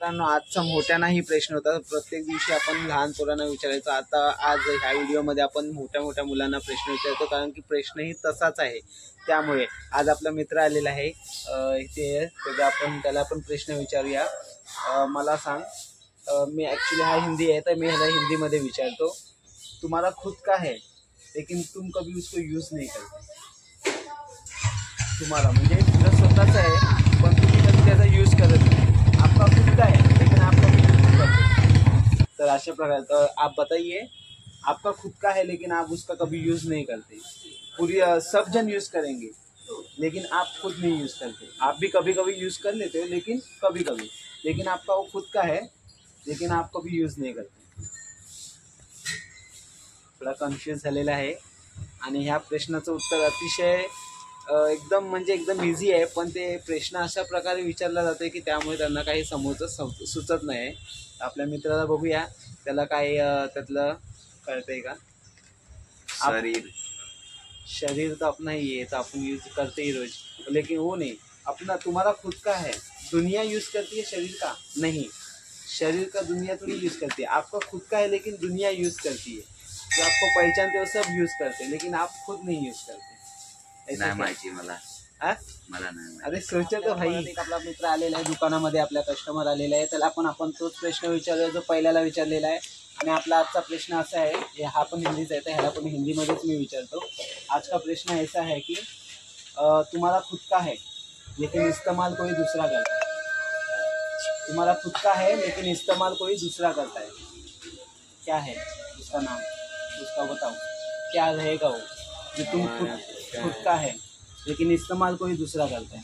मित्रांनो, आजचा मोठ्यानाही प्रश्न होता. प्रत्येक दिवशी आपण लहान पोरांना विचारायचो. आता आज ह्या व्हिडिओमध्ये आपण मोठ्या मोठ्या मुलांना प्रश्न विचारतो, कारण की प्रश्नही तसाच आहे. त्यामुळे आज आपला मित्र आलेला आहे इथे, त्याला आपण प्रश्न विचारूया. मला सांग, मी ॲक्च्युली हा हिंदी आहे, तर मी ह्याला हिंदीमध्ये विचारतो. तुम्हाला खुद का है लेकिन तुम कभी उसको यूज़ नहीं करते. तुम्हाला म्हणजे तुला स्वतःच आहे पण तुम्ही कधी त्याचा यूज करत नहीं. आपका खुद का है लेकिन आप कभी यूज नहीं करते. तर अशा प्रकार, तर आप बताइए, आपका खुद का है लेकिन आप उसका कभी यूज़ नहीं करते. पूरी सब जन यूज़ करेंगे लेकिन आप खुद नहीं यूज़ करते. आप भी कभी कभी यूज़ कर लेते हो लेकिन कभी कभी, लेकिन आपका वो खुद का है लेकिन आप कभी यूज़ नहीं करते. थोडा कन्फ्यूज झालेला आहे. आणि ह्या प्रश्नाचं उत्तर अतिशय एकदम इझी आहे, पण ते प्रश्न अशा प्रकारे विचारला जातो की त्यामुळे त्यांना काही समोरचं सुचत नाही. आपल्या मित्राला बघूया, त्याला काय त्यातलं कळतंय का. शरीर तो अपना ही है, तो अपन यूज करते ही रोज, लेकिन वो नहीं. अपना तुम्हारा खुद का है, दुनिया यूज करती है शरीर का नहीं. शरीर का दुनिया थोड़ी यूज करती है. आपका खुद का है लेकिन दुनिया यूज करती है. जो आपको पहचानते हो सब यूज करते, लेकिन आप खुद नहीं यूज करते. नाही माहिती मला. मला नाही. अरे सोचा तो भाई. एक आपला मित्र आलेला आहे दुकानामध्ये, आपला कस्टमर आलेला आहे, त्याला आपण तोच प्रश्न विचारूया जो पहिल्याला विचारलेला आहे. आणि आपला आजचा प्रश्न असा आहे, हा पण हिंदीचा आहे, तर ह्याला पण हिंदीमध्येच मी विचारतो. आज का प्रश्न ऐसा है कि तुम्हारा खुद का है लेकिन इस्तेमाल कोई दूसरा करता है. तुम्हारा खुद का है लेकिन इस्तेमाल कोई दूसरा करता है. क्या है उसका नाम, उसका बताओ. क्या रहेगा वो जो तुम खुद का है लेकिन इस्तेमाल कोई दूसरा करता है.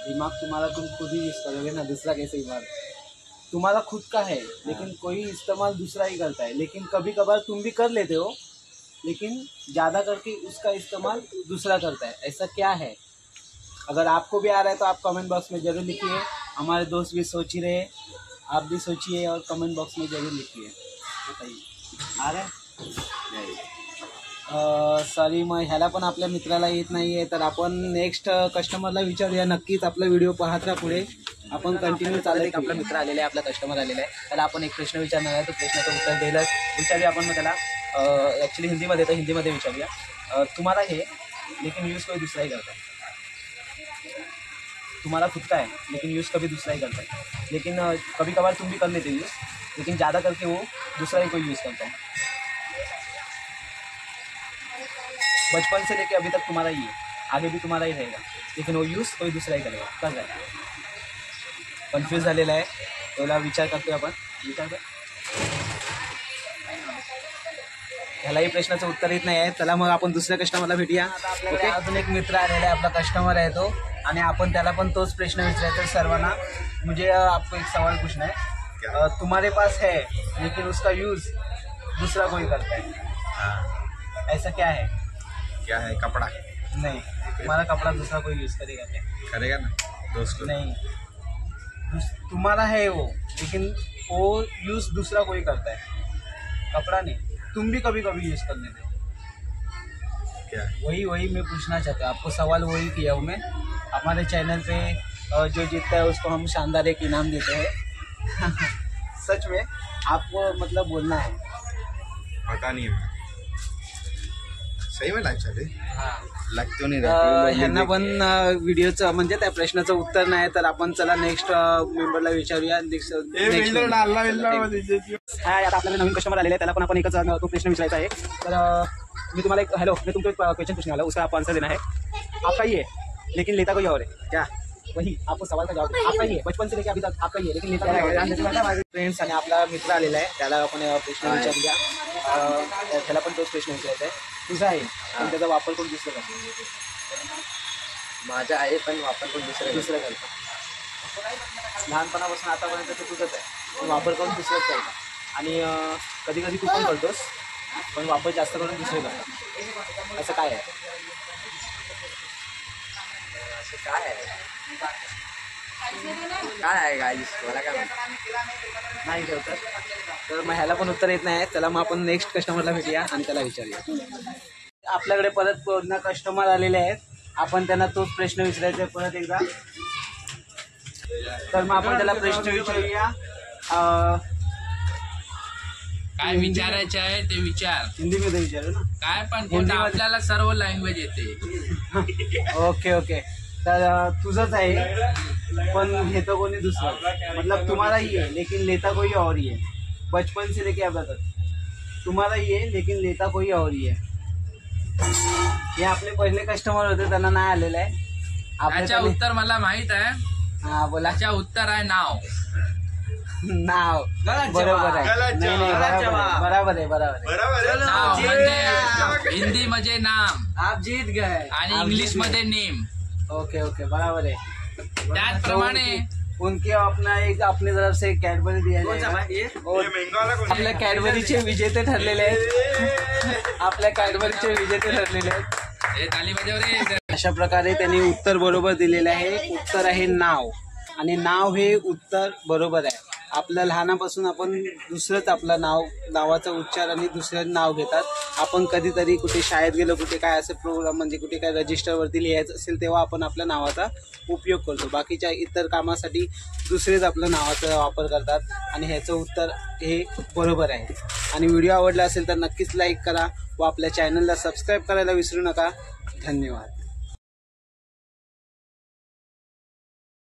दिमाग तुम्हारा तुम खुद ही यूज करोगे ना, दूसरा कैसे इस्तेमाल. तुम्हारा खुद का है लेकिन कोई इस्तेमाल दूसरा ही करता है, लेकिन कभी कभार तुम भी कर लेते हो, लेकिन ज़्यादा करके उसका इस्तेमाल दूसरा करता है. ऐसा क्या है. अगर आपको भी आ रहा है तो आप कमेंट बॉक्स में ज़रूर लिखिए. हमारे दोस्त भी सोच ही रहे, आप भी सोचिए और कमेंट बॉक्स में ज़रूर लिखिए. बताइए आ रहा है. सॉरी, मग ह्याला पण आपल्या मित्राला येत नाही आहे, तर आपण नेक्स्ट कस्टमरला विचारूया. नक्कीच आपला व्हिडिओ पाहत राहा, पुढे आपण कंटिन्यू चालू. आपला मित्र आलेला आहे, आपला कस्टमर आलेला आहे, त्याला आपण एक प्रश्न विचारणार आहे. तो प्रश्नाचं उत्तर द्यायला विचारूया आपण. मग त्याला ॲक्च्युली हिंदीमध्ये, तर हिंदीमध्ये विचारूया. तुम्हाला हे लेकिन यूज़ कोई दूसरा ही करता है. तुम्हारा खुद का है लेकिन यूज़ कभी दूसरा ही करता है, लेकिन कभी कभार तुम भी कर लेते यूज़, लेकिन ज़्यादा करके वो दूसरा ही कोई यूज़ करता है. बचपन से लेके अभी तक तुम्हारा ही है, आगे भी तुम्हारा ही रहेगा, लेकिन वो यूज़ कोई दूसरा ही करेगा. कर रहा है. कन्फ्यूज झालेला आहे. त्याला विचार करतोय आपण. विचार कर. ह्यालाही प्रश्नाचं उत्तर येत नाही आहे. चला मग आपण दुसऱ्या कस्टमरला भेटूया. आता आपल्याकडे अजून एक मित्र आलेला आहे, आपला कस्टमर आहे तो, आणि आपण त्याला पण तोच प्रश्न विचारायचा सर्वांना. मुझे आपको एक सवाल पूछना है. तुम्हारे पास है लेकिन उसका यूज़ दूसरा कोई करता है. ऐसा क्या है. क्या है. कपड़ा नहीं. तुम्हारा कपड़ा दूसरा कोई यूज़ करेगा क्या. करेगा ना दोस्त. नहीं, तुम्हारा है वो, लेकिन वो यूज़ दूसरा कोई करता है. कपड़ा नहीं, तुम भी कभी कभी यूज़ कर लेते हो. क्या. वही मैं पूछना चाहता हूँ आपको. सवाल वही किया हूँ मैं. हमारे चैनल पे जो जीतता है उसको हम शानदार एक इनाम देते हैं. सच में आपको मतलब बोलना है. पता नहीं है. सही में लाईव्ह चालू. हां, लागतो नाही. ह्यांना पण व्हिडिओचं म्हणजे त्या प्रश्नाचं उत्तर नाही, तर आपण चला नेक्स्ट मेंबरला विचारूया. हाय, आता आपल्याला नवीन कस्टमर आलेले आहे, त्याला पण आपण एकच तो प्रश्न विचारायचा आहे. तर मी तुम्हाला एक मैं तुमको एक क्वेश्चन पूछने वाला हूँ, उसका आप आंसर देना है. आपका ही है लेकिन लेता कोई और है. क्या. वही आपको सवाल का जवाब. आपका ही है, बचपन से लेके अभी तक आपका ही है, लेकिन लेता कोई. फ्रेंड्स, आणि आपला मित्र आलेला आहे, त्याला आपण प्रश्न विचारूया. त्याला पण तोच प्रश्न विचारायचा आहे. तुझा आहे पण त्याचा वापर करून दुसरं करतो. माझा आहे पण वापर करून दुसरं करतो. लहानपणापासून आतापर्यंत ते तुझंच आहे, पण वापर करून दुसरंच करतो. आणि कधी कधी तू पण करतोस, पण वापर जास्त करून दुसरे करतो. असं काय आहे. असं काय आहे. काय आहे गाईस, मला काय नाही ठेवतात. तर मग ह्याला पण उत्तर येत नाही. चला मग आपण नेक्स्ट कस्टमरला भेटूया आणि त्याला विचारूया. आपल्याकडे परत पूर्ण कस्टमर आलेले आहेत, आपण त्यांना तोच प्रश्न विचारायचा आहे परत एकदा. तर मग आपण त्याला प्रश्न विचारूया. काय विचारायचे आहे ते विचार. हिंदीमध्ये विचारू ना. काय पण हिंदीमध्ये. आपल्याला सर्व लँग्वेज येते. Okay okay. तर तुझंच आहे पण घेतो कोणी दुसरं. मतलब तुम्हाला ही है लेकिन लेता कोई और ही है. बचपन से लेके अब तक तुम्हाला ही है लेकिन लेता कोई और ही है. हे आपले पहिले कस्टमर होते त्यांना नाही आलेलं आहे. याच्या उत्तर मला माहित आहे. हा बोला. याच्या उत्तर आहे नाव. नाव बरोबर आहे. नाही नाही बरोबर आहे बरोबर आहे. नाव म्हणजे हिंदी मध्ये नाम आप जीत गए आणि इंग्लिश मध्ये नेम. ओके ओके बराबर है. त्याचप्रमाणे उनके अपना एक अपनी तरफ से कैडबरी दिया जाएगा. आपल्या कॅडबरीचे विजेते ठरलेले आहेत. आपल्या कॅडबरीचे विजेते ठरलेले आहेत. हे ताली वाजव रे. अशा प्रकारे त्यांनी उत्तर बरोबर दिलेलं आहे. उत्तर आहे नाव. आणि नाव हे उत्तर बरोबर आहे. आपल्या लहानापासून आपण दुसरंच आपलं नावाचा उच्चार आणि दुसरं नाव घेतात. आपण कधीतरी कुठे शाळेत गेलो कुठे काय असं प्रोग्राम म्हणजे कुठे काय रजिस्टरवरती लिहायचं असेल तेव्हा आपण आपल्या नावाचा उपयोग करतो. बाकीच्या इतर कामासाठी दुसरेच आपल्या नावाचा वापर करतात. आणि ह्याचं उत्तर हे बरोबर आहे. आणि व्हिडिओ आवडला असेल तर नक्कीच लाईक करा व आपल्या चॅनलला सबस्क्राईब करायला विसरू नका. धन्यवाद.